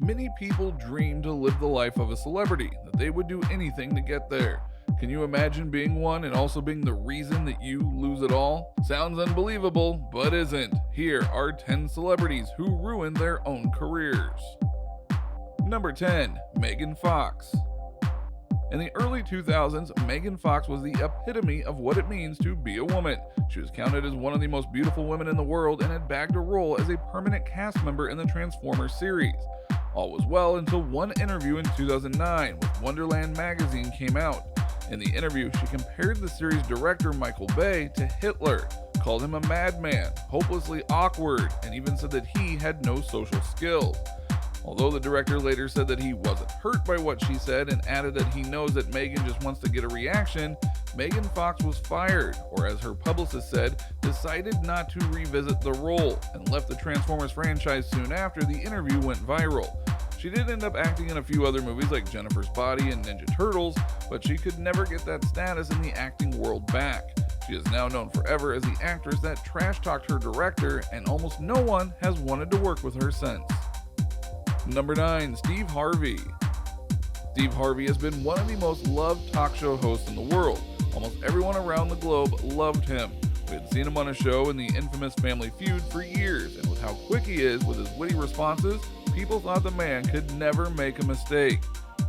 Many people dream to live the life of a celebrity, that they would do anything to get there. Can you imagine being one and also being the reason that you lose it all? Sounds unbelievable, but isn't. Here are 10 celebrities who ruined their own careers. Number 10. Megan Fox. In the early 2000s, Megan Fox was the epitome of what it means to be a woman. She was counted as one of the most beautiful women in the world and had bagged a role as a permanent cast member in the Transformers series. All was well until one interview in 2009 with Wonderland magazine came out. In the interview, she compared the series director Michael Bay to Hitler, called him a madman, hopelessly awkward, and even said that he had no social skills. Although the director later said that he wasn't hurt by what she said and added that he knows that Megan just wants to get a reaction, Megan Fox was fired, or as her publicist said, decided not to revisit the role, and left the Transformers franchise soon after the interview went viral. She did end up acting in a few other movies like Jennifer's Body and Ninja Turtles, but she could never get that status in the acting world back. She is now known forever as the actress that trash-talked her director, and almost no one has wanted to work with her since. Number 9. Steve Harvey. Steve Harvey has been one of the most loved talk show hosts in the world. Almost everyone around the globe loved him. We had seen him on a show in the infamous Family Feud for years, and with how quick he is with his witty responses, people thought the man could never make a mistake.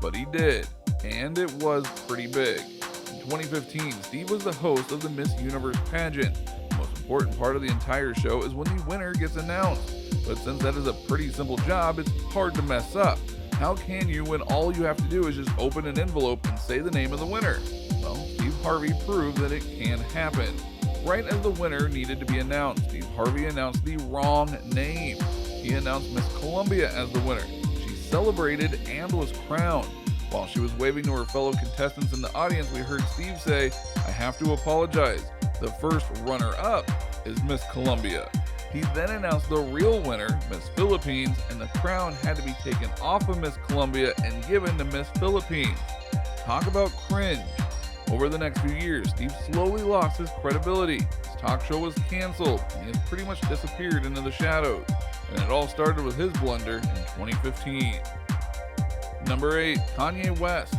But he did, and it was pretty big. In 2015, Steve was the host of the Miss Universe pageant. The most important part of the entire show is when the winner gets announced. But since that is a pretty simple job, it's hard to mess up. How can you when all you have to do is just open an envelope and say the name of the winner? Well, Steve Harvey proved that it can happen. Right as the winner needed to be announced, Steve Harvey announced the wrong name. He announced Miss Columbia as the winner. She celebrated and was crowned. While she was waving to her fellow contestants in the audience, we heard Steve say, "I have to apologize. The first runner-up is Miss Columbia." He then announced the real winner, Miss Philippines, and the crown had to be taken off of Miss Columbia and given to Miss Philippines. Talk about cringe. Over the next few years, Steve slowly lost his credibility. His talk show was canceled, and he has pretty much disappeared into the shadows. And it all started with his blunder in 2015. Number 8. Kanye West.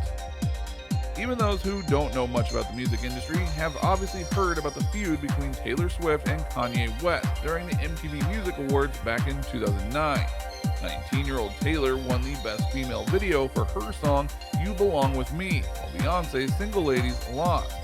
Even those who don't know much about the music industry have obviously heard about the feud between Taylor Swift and Kanye West during the MTV Music Awards back in 2009. 19-year-old Taylor won the Best Female Video for her song You Belong With Me, while Beyonce's Single Ladies lost.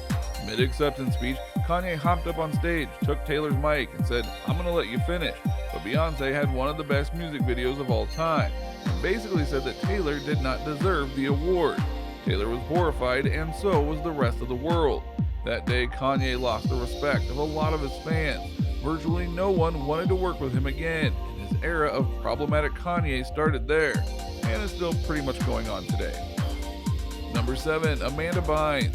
Mid-acceptance speech, Kanye hopped up on stage, took Taylor's mic, and said, "I'm gonna let you finish," but Beyonce had one of the best music videos of all time, and basically said that Taylor did not deserve the award. Taylor was horrified, and so was the rest of the world. That day, Kanye lost the respect of a lot of his fans. Virtually no one wanted to work with him again, and his era of problematic Kanye started there, and is still pretty much going on today. Number 7. Amanda Bynes.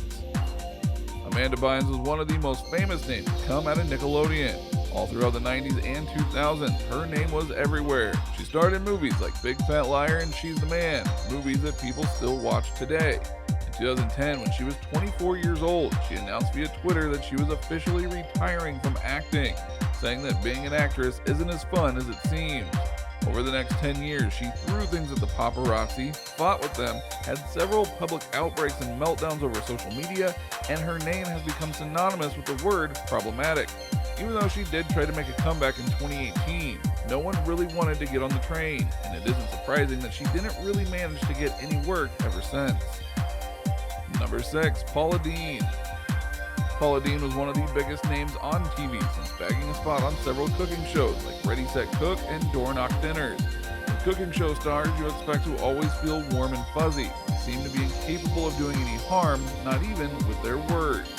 Amanda Bynes was one of the most famous names to come out of Nickelodeon. All throughout the 90s and 2000s, her name was everywhere. She starred in movies like Big Fat Liar and She's the Man, movies that people still watch today. In 2010, when she was 24 years old, she announced via Twitter that she was officially retiring from acting, saying that being an actress isn't as fun as it seems. Over the next 10 years, she threw things at the paparazzi, fought with them, had several public outbreaks and meltdowns over social media, and her name has become synonymous with the word problematic. Even though she did try to make a comeback in 2018, no one really wanted to get on the train, and it isn't surprising that she didn't really manage to get any work ever since. Number 6. Paula Deen. Paula Deen was one of the biggest names on TV since bagging a spot on several cooking shows like Ready Set Cook and Door Knock Dinners. With cooking show stars, you expect to always feel warm and fuzzy. They seem to be incapable of doing any harm, not even with their words.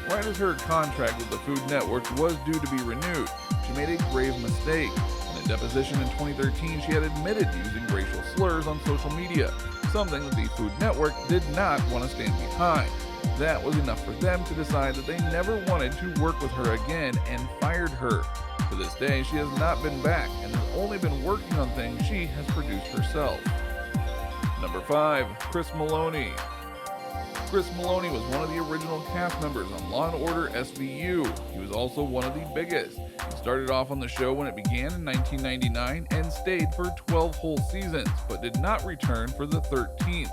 Right as her contract with the Food Network was due to be renewed, she made a grave mistake. In a deposition in 2013, she had admitted to using racial slurs on social media, something that the Food Network did not want to stand behind. That was enough for them to decide that they never wanted to work with her again and fired her. To this day, she has not been back and has only been working on things she has produced herself. Number 5. Chris Maloney. Chris Maloney was one of the original cast members on Law & Order SVU. He was also one of the biggest. He started off on the show when it began in 1999 and stayed for 12 whole seasons, but did not return for the 13th.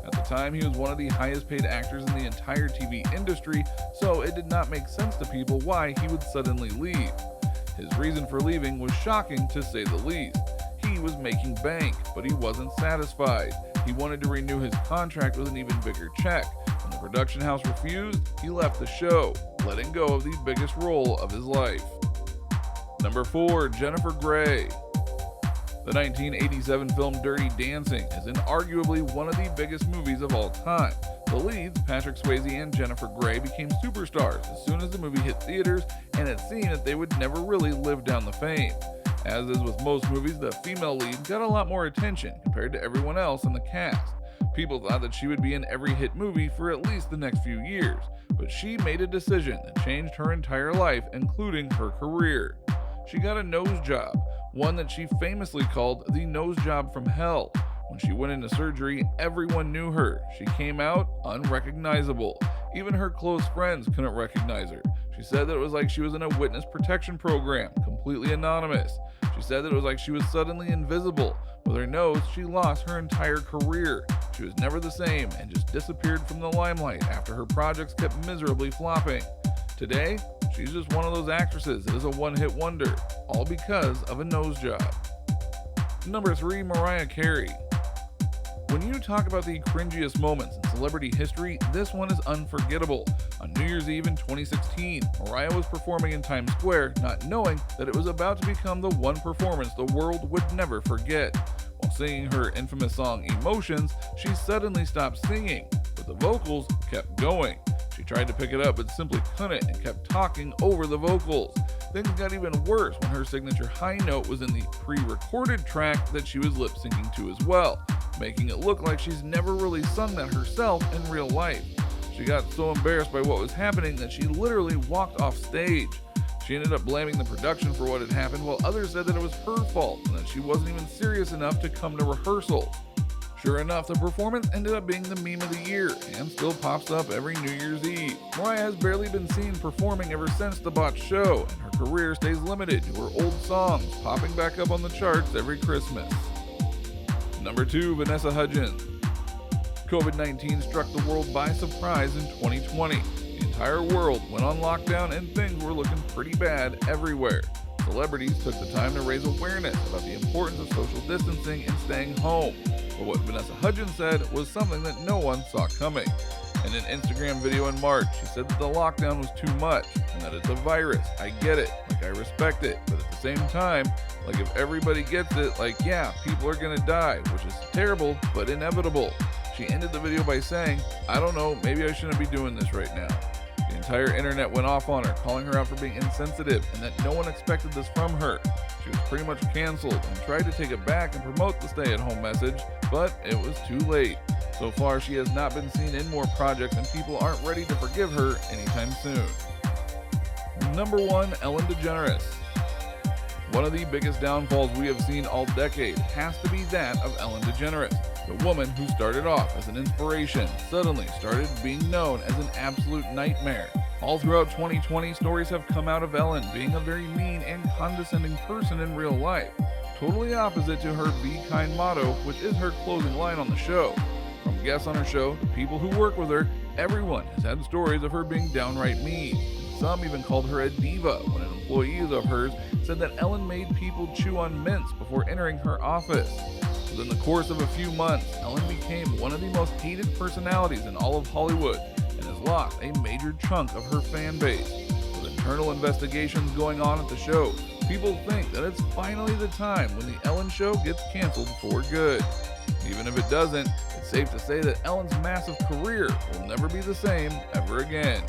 At the time, he was one of the highest paid actors in the entire TV industry, so it did not make sense to people why he would suddenly leave. His reason for leaving was shocking to say the least. He was making bank, but he wasn't satisfied. He wanted to renew his contract with an even bigger check. When the production house refused, he left the show, letting go of the biggest role of his life. Number 4. Jennifer Grey. The 1987 film Dirty Dancing is inarguably one of the biggest movies of all time. The leads, Patrick Swayze and Jennifer Grey, became superstars as soon as the movie hit theaters, and it seemed that they would never really live down the fame. As is with most movies, the female lead got a lot more attention compared to everyone else in the cast. People thought that she would be in every hit movie for at least the next few years, but she made a decision that changed her entire life, including her career. She got a nose job, one that she famously called the nose job from hell. When she went into surgery, everyone knew her. She came out unrecognizable. Even her close friends couldn't recognize her. She said that it was like she was in a witness protection program, completely anonymous. She said that it was like she was suddenly invisible. With her nose, she lost her entire career. She was never the same and just disappeared from the limelight after her projects kept miserably flopping. Today, she's just one of those actresses that is a one-hit wonder, all because of a nose job. Number 3. Mariah Carey. When you talk about the cringiest moments in celebrity history, this one is unforgettable. On New Year's Eve in 2016, Mariah was performing in Times Square, not knowing that it was about to become the one performance the world would never forget. While singing her infamous song Emotions, she suddenly stopped singing, but the vocals kept going. She tried to pick it up but simply couldn't and kept talking over the vocals. Things got even worse when her signature high note was in the pre-recorded track that she was lip-syncing to as well, making it look like she's never really sung that herself in real life. She got so embarrassed by what was happening that she literally walked off stage. She ended up blaming the production for what had happened, while others said that it was her fault and that she wasn't even serious enough to come to rehearsal. Sure enough, the performance ended up being the meme of the year and still pops up every New Year's Eve. Mariah has barely been seen performing ever since the botched show, and her career stays limited to her old songs, popping back up on the charts every Christmas. Number 2. Vanessa Hudgens. COVID-19 struck the world by surprise in 2020. The entire world went on lockdown and things were looking pretty bad everywhere. Celebrities took the time to raise awareness about the importance of social distancing and staying home. But what Vanessa Hudgens said was something that no one saw coming. In an Instagram video in March, she said that the lockdown was too much and that it's a virus. I get it, like I respect it, but at the same time, like if everybody gets it, like yeah, people are gonna die, which is terrible but inevitable. She ended the video by saying, I don't know, maybe I shouldn't be doing this right now. The entire internet went off on her, calling her out for being insensitive and that no one expected this from her. She was pretty much canceled and tried to take it back and promote the stay-at-home message, but it was too late. So far, she has not been seen in more projects and people aren't ready to forgive her anytime soon. Number 1. Ellen DeGeneres. One of the biggest downfalls we have seen all decade has to be that of Ellen DeGeneres. The woman who started off as an inspiration suddenly started being known as an absolute nightmare. All throughout 2020, stories have come out of Ellen being a very mean and condescending person in real life, totally opposite to her Be Kind motto, which is her closing line on the show. From guests on her show to people who work with her, everyone has had stories of her being downright mean. Some even called her a diva when an employee of hers said that Ellen made people chew on mints before entering her office. Within the course of a few months, Ellen became one of the most hated personalities in all of Hollywood and has lost a major chunk of her fan base. With internal investigations going on at the show, people think that it's finally the time when the Ellen Show gets canceled for good. Even if it doesn't, it's safe to say that Ellen's massive career will never be the same ever again.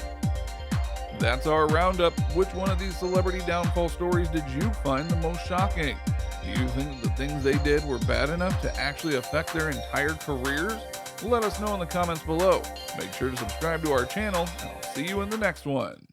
That's our roundup. Which one of these celebrity downfall stories did you find the most shocking? Do you think that the things they did were bad enough to actually affect their entire careers? Let us know in the comments below. Make sure to subscribe to our channel, and I'll see you in the next one.